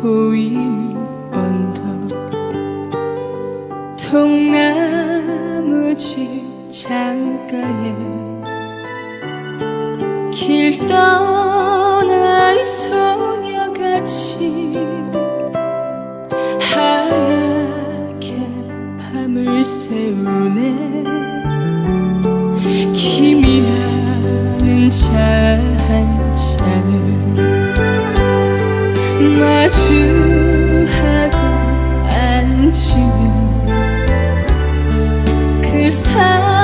보이는 언덕 통나무집 창가에 길 떠난 소녀같이 하얗게 밤을 새우네. 김이 나는 차 한 잔을 마주하고 앉으면 그 사람